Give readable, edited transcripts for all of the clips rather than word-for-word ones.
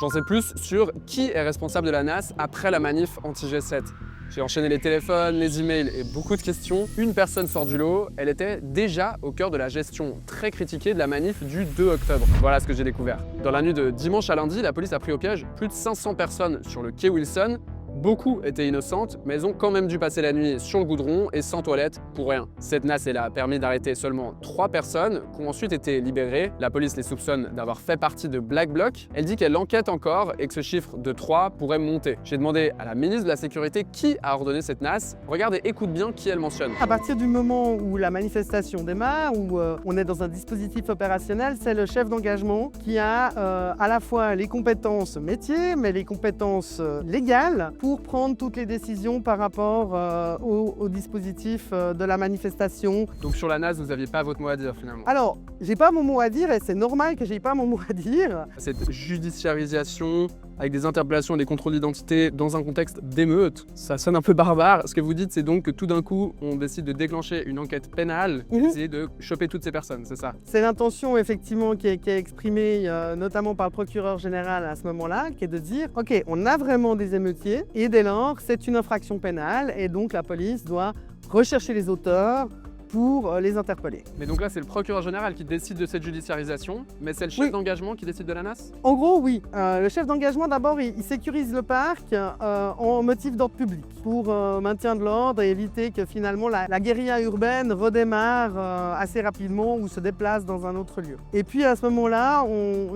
J'en sais plus sur qui est responsable de la NAS après la manif anti-G7. J'ai enchaîné les téléphones, les emails et beaucoup de questions. Une personne sort du lot, elle était déjà au cœur de la gestion très critiquée de la manif du 2 octobre. Voilà ce que j'ai découvert. Dans la nuit de dimanche à lundi, la police a pris au piège plus de 500 personnes sur le quai Wilson. Beaucoup étaient innocentes, mais elles ont quand même dû passer la nuit sur le goudron et sans toilette pour rien. Cette NAS, elle a permis d'arrêter seulement 3 personnes qui ont ensuite été libérées. La police les soupçonne d'avoir fait partie de Black Bloc. Elle dit qu'elle enquête encore et que ce chiffre de 3 pourrait monter. J'ai demandé à la ministre de la Sécurité qui a ordonné cette NAS. Regarde et écoute bien qui elle mentionne. À partir du moment où la manifestation démarre, où on est dans un dispositif opérationnel, c'est le chef d'engagement qui a à la fois les compétences métiers, mais les compétences légales pour prendre toutes les décisions par rapport au dispositif de la manifestation. Donc sur la NAS, vous n'aviez pas votre mot à dire finalement. Alors, j'ai pas mon mot à dire et c'est normal que j'ai pas mon mot à dire. Cette judiciarisation avec des interpellations et des contrôles d'identité dans un contexte d'émeute, ça sonne un peu barbare. Ce que vous dites, c'est donc que tout d'un coup, on décide de déclencher une enquête pénale et essayer de choper toutes ces personnes, c'est ça? C'est l'intention effectivement qui est exprimée notamment par le procureur général à ce moment-là, qui est de dire « Ok, on a vraiment des émeutiers et dès lors, c'est une infraction pénale et donc la police doit rechercher les auteurs, pour les interpeller. » Mais donc là, c'est le procureur général qui décide de cette judiciarisation, mais c'est le chef d'engagement qui décide de la NAS? En gros, oui. Le chef d'engagement, d'abord, il sécurise le parc en motif d'ordre public pour maintien de l'ordre et éviter que finalement la guérilla urbaine redémarre assez rapidement ou se déplace dans un autre lieu. Et puis à ce moment-là,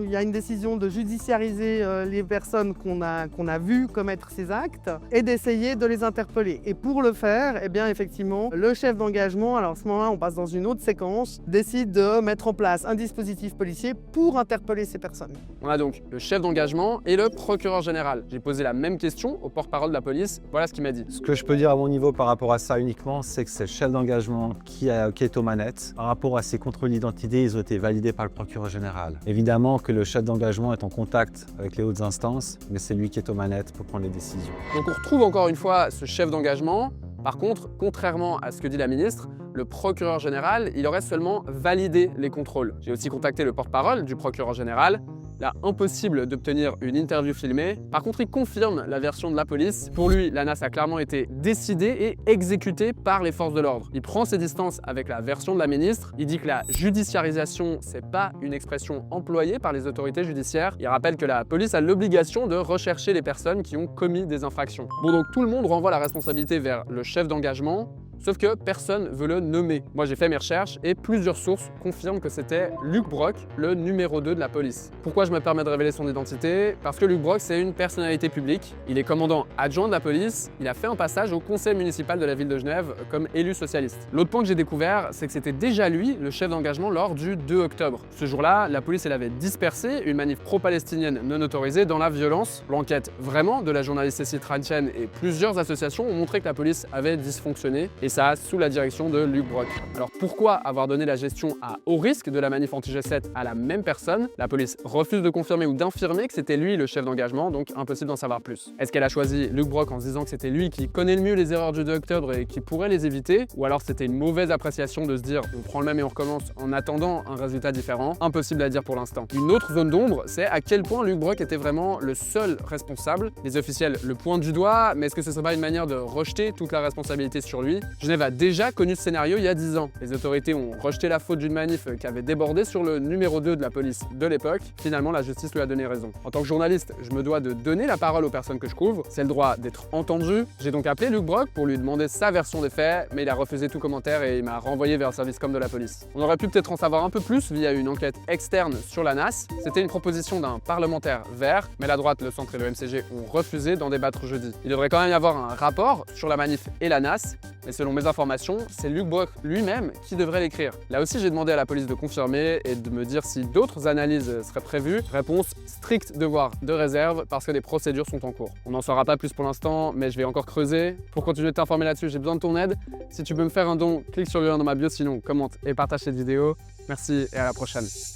il y a une décision de judiciariser les personnes qu'on a vues commettre ces actes et d'essayer de les interpeller. Et pour le faire, eh bien effectivement, le chef d'engagement, alors moment-là, on passe dans une autre séquence, décide de mettre en place un dispositif policier pour interpeller ces personnes. On a donc le chef d'engagement et le procureur général. J'ai posé la même question au porte-parole de la police, voilà ce qu'il m'a dit. Ce que je peux dire à mon niveau par rapport à ça uniquement, c'est que c'est le chef d'engagement qui est aux manettes. Par rapport à ces contrôles d'identité, ils ont été validés par le procureur général. Évidemment que le chef d'engagement est en contact avec les hautes instances, mais c'est lui qui est aux manettes pour prendre les décisions. Donc on retrouve encore une fois ce chef d'engagement. Par contre, contrairement à ce que dit la ministre, le procureur général, il aurait seulement validé les contrôles. J'ai aussi contacté le porte-parole du procureur général. Là, impossible d'obtenir une interview filmée. Par contre, il confirme la version de la police. Pour lui, la NAS a clairement été décidée et exécutée par les forces de l'ordre. Il prend ses distances avec la version de la ministre. Il dit que la judiciarisation, c'est pas une expression employée par les autorités judiciaires. Il rappelle que la police a l'obligation de rechercher les personnes qui ont commis des infractions. Bon, donc tout le monde renvoie la responsabilité vers le chef d'engagement. Sauf que personne veut le nommer. Moi, j'ai fait mes recherches et plusieurs sources confirment que c'était Luc Brock, le numéro 2 de la police. Pourquoi je me permets de révéler son identité? Parce que Luc Brock, c'est une personnalité publique. Il est commandant adjoint de la police. Il a fait un passage au conseil municipal de la ville de Genève comme élu socialiste. L'autre point que j'ai découvert, c'est que c'était déjà lui, le chef d'engagement, lors du 2 octobre. Ce jour-là, la police elle avait dispersé une manif pro-palestinienne non autorisée dans la violence. L'enquête vraiment de la journaliste Cécile Tranchen et plusieurs associations ont montré que la police avait dysfonctionné. Et ça sous la direction de Luc Brock. Alors pourquoi avoir donné la gestion à haut risque de la manif anti-G7 à la même personne? La police refuse de confirmer ou d'infirmer que c'était lui le chef d'engagement, donc impossible d'en savoir plus. Est-ce qu'elle a choisi Luc Brock en se disant que c'était lui qui connaît le mieux les erreurs du 2 octobre et qui pourrait les éviter? Ou alors c'était une mauvaise appréciation de se dire on prend le même et on recommence en attendant un résultat différent? Impossible à dire pour l'instant. Une autre zone d'ombre, c'est à quel point Luc Brock était vraiment le seul responsable. Les officiels le pointent du doigt, mais est-ce que ce serait pas une manière de rejeter toute la responsabilité sur lui? Genève a déjà connu ce scénario il y a 10 ans. Les autorités ont rejeté la faute d'une manif qui avait débordé sur le numéro 2 de la police de l'époque. Finalement, la justice lui a donné raison. En tant que journaliste, je me dois de donner la parole aux personnes que je couvre. C'est le droit d'être entendu. J'ai donc appelé Luc Brock pour lui demander sa version des faits, mais il a refusé tout commentaire et il m'a renvoyé vers le service com de la police. On aurait pu peut-être en savoir un peu plus via une enquête externe sur la NAS. C'était une proposition d'un parlementaire vert, mais la droite, le centre et le MCG ont refusé d'en débattre jeudi. Il devrait quand même y avoir un rapport sur la manif et la NAS, mais selon mes informations, c'est Luc Brock lui-même qui devrait l'écrire. Là aussi, j'ai demandé à la police de confirmer et de me dire si d'autres analyses seraient prévues. Réponse, strict devoir de réserve parce que des procédures sont en cours. On n'en saura pas plus pour l'instant, mais je vais encore creuser. Pour continuer de t'informer là-dessus, j'ai besoin de ton aide. Si tu peux me faire un don, clique sur le lien dans ma bio, sinon commente et partage cette vidéo. Merci et à la prochaine.